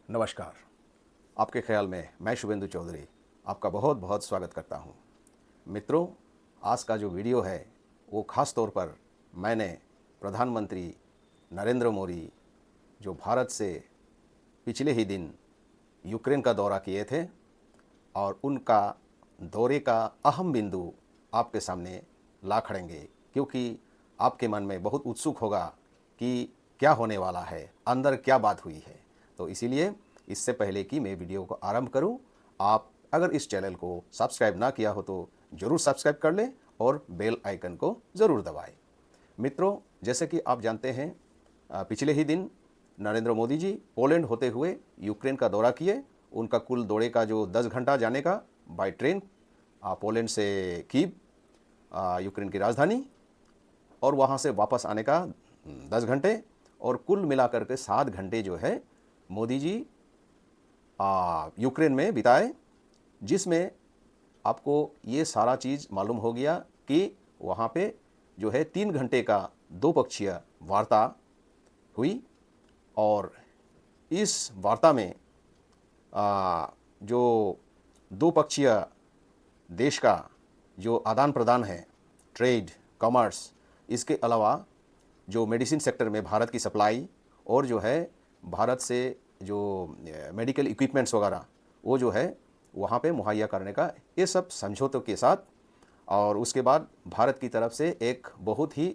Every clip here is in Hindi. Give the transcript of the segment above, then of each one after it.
नमस्कार। आपके ख्याल में मैं शुभेंदु चौधरी आपका बहुत बहुत स्वागत करता हूं। मित्रों, आज का जो वीडियो है वो ख़ास तौर पर मैंने प्रधानमंत्री नरेंद्र मोदी जो भारत से पिछले ही दिन यूक्रेन का दौरा किए थे और उनका दौरे का अहम बिंदु आपके सामने ला खड़ेंगे, क्योंकि आपके मन में बहुत उत्सुक होगा कि क्या होने वाला है, अंदर क्या बात हुई है। तो इसीलिए इससे पहले कि मैं वीडियो को आरंभ करूं, आप अगर इस चैनल को सब्सक्राइब ना किया हो तो ज़रूर सब्सक्राइब कर लें और बेल आइकन को ज़रूर दबाएं। मित्रों, जैसे कि आप जानते हैं, पिछले ही दिन नरेंद्र मोदी जी पोलैंड होते हुए यूक्रेन का दौरा किए। उनका कुल दौरे का जो 10 घंटा जाने का बाय ट्रेन पोलैंड से कीव, यूक्रेन की राजधानी, और वहाँ से वापस आने का 10 घंटे, और कुल मिलाकर के 7 घंटे जो है मोदी जी यूक्रेन में बिताए, जिसमें आपको ये सारा चीज़ मालूम हो गया कि वहाँ पे जो है 3 घंटे का दो पक्षीय वार्ता हुई। और इस वार्ता में जो दो पक्षीय देश का जो आदान प्रदान है, ट्रेड, कॉमर्स, इसके अलावा जो मेडिसिन सेक्टर में भारत की सप्लाई, और जो है भारत से जो मेडिकल इक्विपमेंट्स वगैरह वो जो है वहाँ पे मुहैया करने का, ये सब समझौतों के साथ। और उसके बाद भारत की तरफ से एक बहुत ही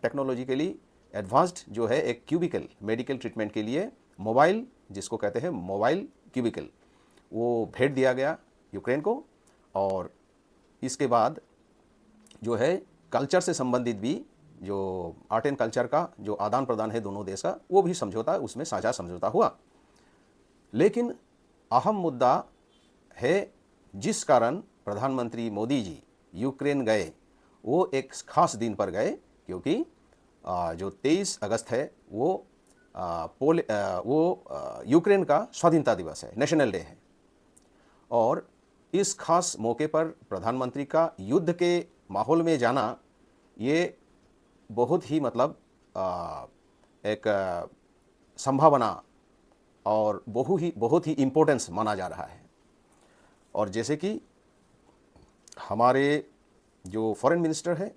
टेक्नोलॉजिकली एडवांस्ड जो है एक क्यूबिकल मेडिकल ट्रीटमेंट के लिए मोबाइल, जिसको कहते हैं मोबाइल क्यूबिकल, वो भेज दिया गया यूक्रेन को। और इसके बाद जो है कल्चर से संबंधित भी जो आर्ट एंड कल्चर का जो आदान प्रदान है दोनों देश का, वो भी समझौता, उसमें साझा समझौता हुआ। लेकिन अहम मुद्दा है जिस कारण प्रधानमंत्री मोदी जी यूक्रेन गए, वो एक खास दिन पर गए, क्योंकि जो 23 अगस्त है वो यूक्रेन का स्वाधीनता दिवस है, नेशनल डे है। और इस खास मौके पर प्रधानमंत्री का युद्ध के माहौल में जाना, ये बहुत ही मतलब एक संभावना और बहुत ही इम्पोर्टेंस माना जा रहा है। और जैसे कि हमारे जो फॉरेन मिनिस्टर है,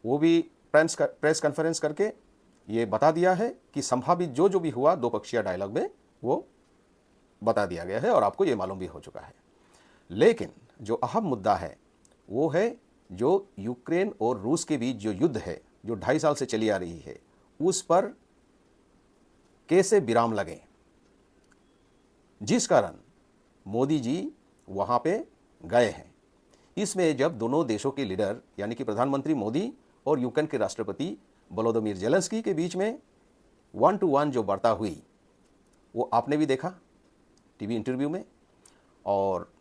वो भी प्रेस कॉन्फ्रेंस करके ये बता दिया है कि संभावित जो जो भी हुआ दो पक्षीय डायलॉग में, वो बता दिया गया है और आपको ये मालूम भी हो चुका है। लेकिन जो अहम मुद्दा है वो है जो यूक्रेन और रूस के बीच जो युद्ध है, जो 2.5 साल से चली आ रही है, उस पर कैसे विराम लगे, जिस कारण मोदी जी वहाँ पे गए हैं। इसमें जब दोनों देशों के लीडर यानी कि प्रधानमंत्री मोदी और यूक्रेन के राष्ट्रपति वोलोदिमीर जेलेंस्की के बीच में 1 to 1 जो वार्ता हुई, वो आपने भी देखा टीवी इंटरव्यू में। और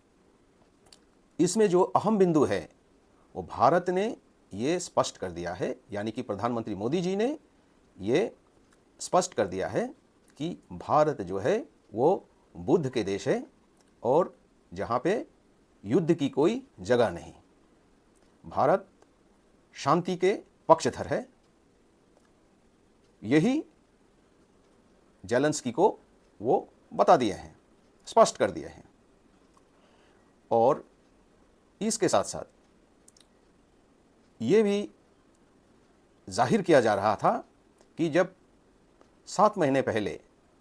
इसमें जो अहम बिंदु है वो भारत ने ये स्पष्ट कर दिया है, यानी कि प्रधानमंत्री मोदी जी ने ये स्पष्ट कर दिया है कि भारत जो है वो बुद्ध के देश है और जहाँ पे युद्ध की कोई जगह नहीं। भारत शांति के पक्षधर है। यही जेलेंस्की को वो बता दिए हैं, स्पष्ट कर दिए हैं। और इसके साथ साथ ये भी जाहिर किया जा रहा था कि जब 7 महीने पहले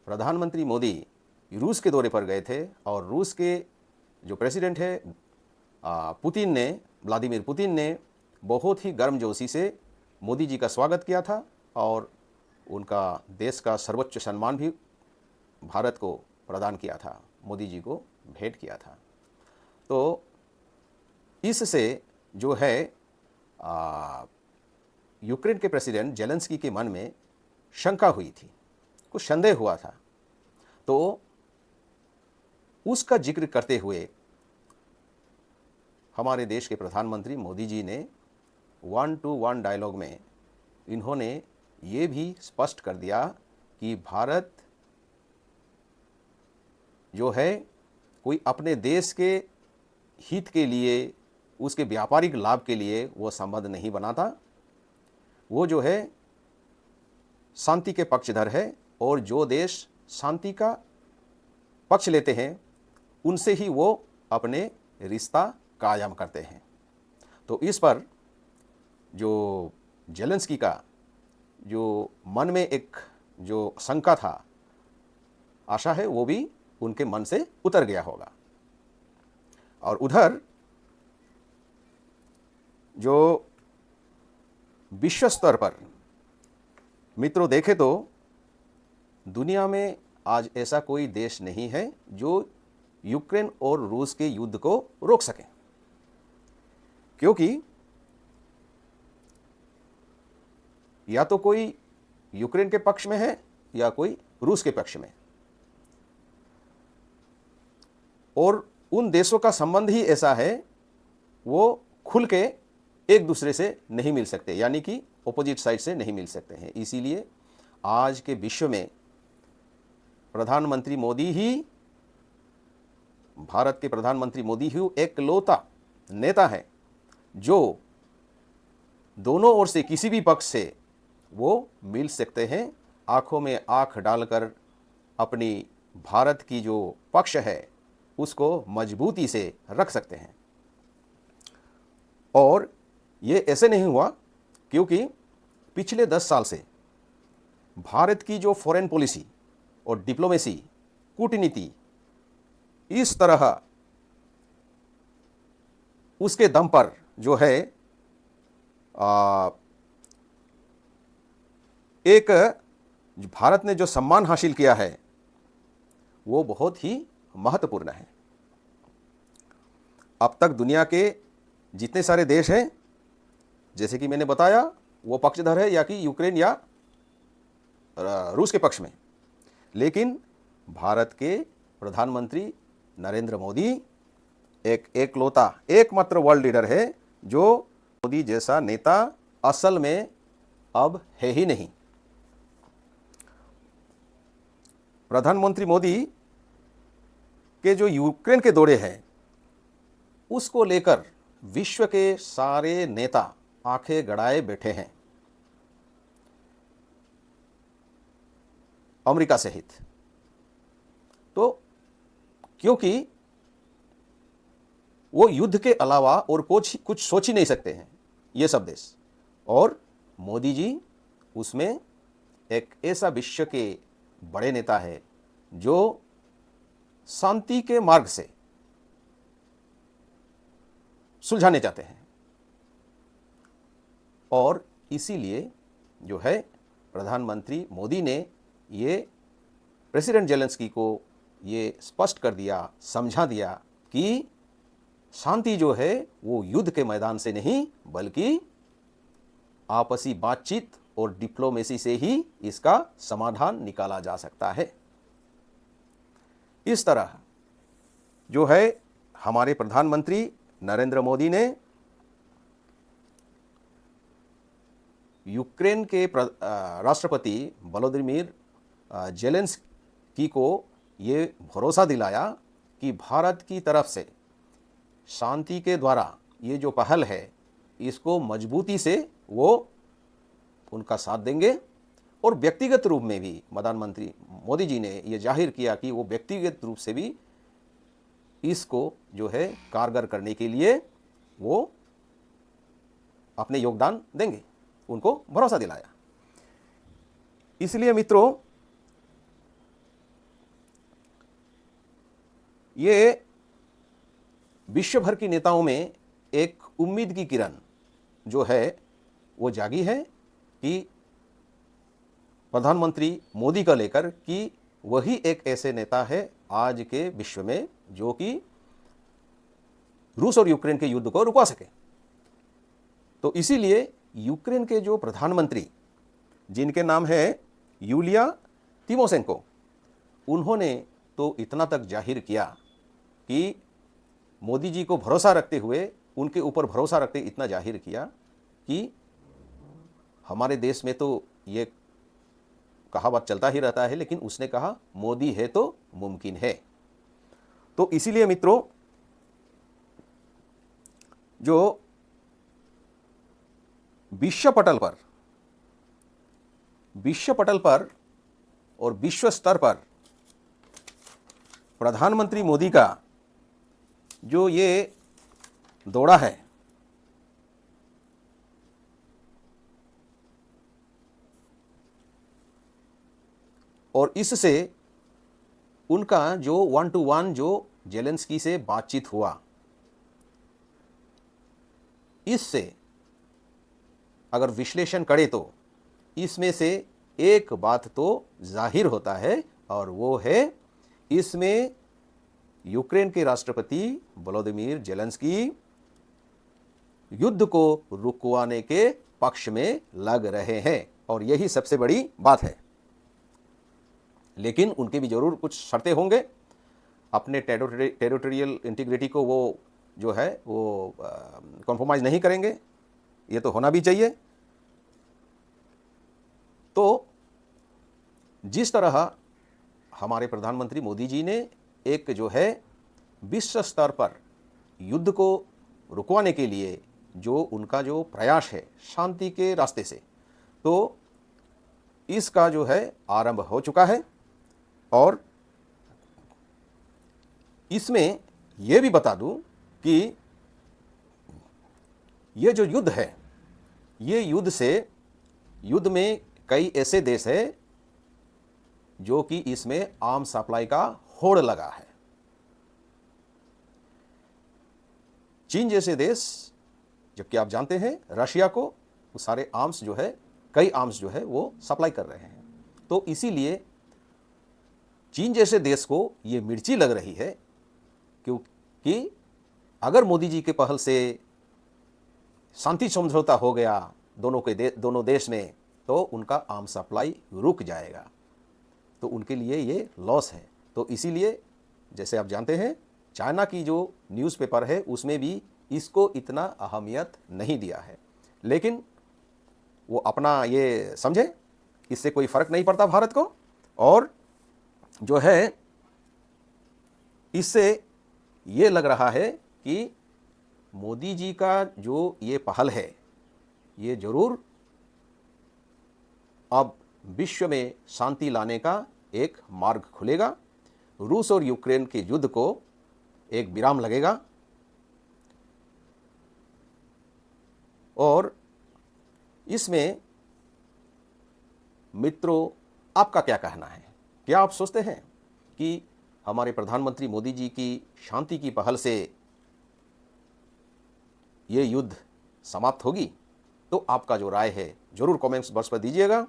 प्रधानमंत्री मोदी रूस के दौरे पर गए थे और रूस के जो प्रेसिडेंट है व्लादिमीर पुतिन ने बहुत ही गर्मजोशी से मोदी जी का स्वागत किया था और उनका देश का सर्वोच्च सम्मान भी भारत को प्रदान किया था, मोदी जी को भेंट किया था। तो इससे जो है यूक्रेन के प्रेसिडेंट जेलेंस्की के मन में शंका हुई थी, कुछ संदेह हुआ था। तो उसका जिक्र करते हुए हमारे देश के प्रधानमंत्री मोदी जी ने 1 to 1 डायलॉग में इन्होंने ये भी स्पष्ट कर दिया कि भारत जो है कोई अपने देश के हित के लिए, उसके व्यापारिक लाभ के लिए वो संबंध नहीं बनाता। वो जो है शांति के पक्षधर है और जो देश शांति का पक्ष लेते हैं उनसे ही वो अपने रिश्ता कायम करते हैं। तो इस पर जो जेलेंस्की का जो मन में एक जो शंका था, आशा है वो भी उनके मन से उतर गया होगा। और उधर जो विश्व स्तर पर मित्रों देखें तो दुनिया में आज ऐसा कोई देश नहीं है जो यूक्रेन और रूस के युद्ध को रोक सके, क्योंकि या तो कोई यूक्रेन के पक्ष में है या कोई रूस के पक्ष में, और उन देशों का संबंध ही ऐसा है वो खुल के एक दूसरे से नहीं मिल सकते, यानी कि ऑपोजिट साइड से नहीं मिल सकते हैं। इसीलिए आज के विश्व में प्रधानमंत्री मोदी ही, भारत के प्रधानमंत्री मोदी ही एकलौता नेता है जो दोनों ओर से किसी भी पक्ष से वो मिल सकते हैं, आंखों में आंख डालकर अपनी भारत की जो पक्ष है उसको मजबूती से रख सकते हैं। और ये ऐसे नहीं हुआ क्योंकि पिछले 10 साल से भारत की जो फॉरेन पॉलिसी और डिप्लोमेसी, कूटनीति, इस तरह उसके दम पर जो है एक भारत ने जो सम्मान हासिल किया है वो बहुत ही महत्वपूर्ण है। अब तक दुनिया के जितने सारे देश हैं, जैसे कि मैंने बताया, वो पक्षधर है या कि यूक्रेन या रूस के पक्ष में, लेकिन भारत के प्रधानमंत्री नरेंद्र मोदी एक एकलौता एकमात्र वर्ल्ड लीडर है जो मोदी जैसा नेता असल में अब है ही नहीं। प्रधानमंत्री मोदी के जो यूक्रेन के दौरे हैं उसको लेकर विश्व के सारे नेता आंखें गड़ाए बैठे हैं, अमेरिका सहित। तो क्योंकि वो युद्ध के अलावा और कुछ सोच ही नहीं सकते हैं ये सब देश, और मोदी जी उसमें एक ऐसा विश्व के बड़े नेता है जो शांति के मार्ग से सुलझाने चाहते हैं। और इसीलिए जो है प्रधानमंत्री मोदी ने ये प्रेसिडेंट जेलेंस्की को ये स्पष्ट कर दिया, समझा दिया कि शांति जो है वो युद्ध के मैदान से नहीं बल्कि आपसी बातचीत और डिप्लोमेसी से ही इसका समाधान निकाला जा सकता है। इस तरह जो है हमारे प्रधानमंत्री नरेंद्र मोदी ने यूक्रेन के राष्ट्रपति वोलोदिमीर जेलेंस्की को ये भरोसा दिलाया कि भारत की तरफ से शांति के द्वारा ये जो पहल है इसको मजबूती से वो उनका साथ देंगे, और व्यक्तिगत रूप में भी प्रधानमंत्री मोदी जी ने ये जाहिर किया कि वो व्यक्तिगत रूप से भी इसको जो है कारगर करने के लिए वो अपने योगदान देंगे, उनको भरोसा दिलाया। इसलिए मित्रों ये विश्व भर की नेताओं में एक उम्मीद की किरण जो है वो जागी है कि प्रधानमंत्री मोदी का लेकर कि वही एक ऐसे नेता है आज के विश्व में जो कि रूस और यूक्रेन के युद्ध को रुकवा सके। तो इसीलिए यूक्रेन के जो प्रधानमंत्री जिनके नाम है यूलिया तिमोशेंको, उन्होंने तो इतना तक जाहिर किया कि मोदी जी को भरोसा रखते हुए, उनके ऊपर भरोसा रखते इतना जाहिर किया कि हमारे देश में तो ये कहावत चलता ही रहता है, लेकिन उसने कहा मोदी है तो मुमकिन है। तो इसीलिए मित्रों जो विश्व पटल पर और विश्व स्तर पर प्रधानमंत्री मोदी का जो ये दौरा है, और इससे उनका जो 1-to-1 जो जेलेंस्की से बातचीत हुआ, इससे अगर विश्लेषण करें तो इसमें से एक बात तो जाहिर होता है, और वो है इसमें यूक्रेन के राष्ट्रपति व्लादिमीर जेलेंस्की युद्ध को रुकवाने के पक्ष में लग रहे हैं, और यही सबसे बड़ी बात है। लेकिन उनके भी जरूर कुछ शर्तें होंगे। अपने टेरिटोरियल इंटीग्रिटी को वो जो है वो कॉम्प्रोमाइज़ नहीं करेंगे, ये तो होना भी चाहिए। तो जिस तरह हमारे प्रधानमंत्री मोदी जी ने एक जो है विश्व स्तर पर युद्ध को रुकवाने के लिए जो उनका जो प्रयास है शांति के रास्ते से, तो इसका जो है आरंभ हो चुका है। और इसमें यह भी बता दूं कि ये जो युद्ध है, ये युद्ध में कई ऐसे देश है जो कि इसमें आर्म्स सप्लाई का होड़ लगा है। चीन जैसे देश, जबकि आप जानते हैं रशिया को वो सारे आर्म्स जो है, कई आर्म्स जो है वो सप्लाई कर रहे हैं। तो इसीलिए चीन जैसे देश को ये मिर्ची लग रही है, क्योंकि अगर मोदी जी के पहल से शांति समझौता हो गया दोनों देश में, तो उनका आर्म्स सप्लाई रुक जाएगा, तो उनके लिए ये लॉस है। तो इसीलिए जैसे आप जानते हैं चाइना की जो न्यूज़पेपर है उसमें भी इसको इतना अहमियत नहीं दिया है, लेकिन वो अपना ये समझे, इससे कोई फ़र्क नहीं पड़ता भारत को। और जो है इससे ये लग रहा है कि मोदी जी का जो ये पहल है, ये जरूर अब विश्व में शांति लाने का एक मार्ग खुलेगा। रूस और यूक्रेन के युद्ध को एक विराम लगेगा। और इसमें मित्रों आपका क्या कहना है? क्या आप सोचते हैं कि हमारे प्रधानमंत्री मोदी जी की शांति की पहल से ये युद्ध समाप्त होगी? तो आपका जो राय है जरूर कमेंट्स बॉक्स पर दीजिएगा।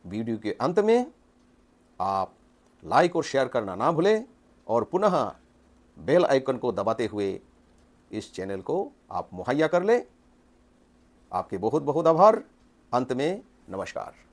वीडियो के अंत में आप लाइक और शेयर करना ना भूलें, और पुनः बेल आइकन को दबाते हुए इस चैनल को आप मुहैया कर लें। आपके बहुत बहुत आभार। अंत में नमस्कार।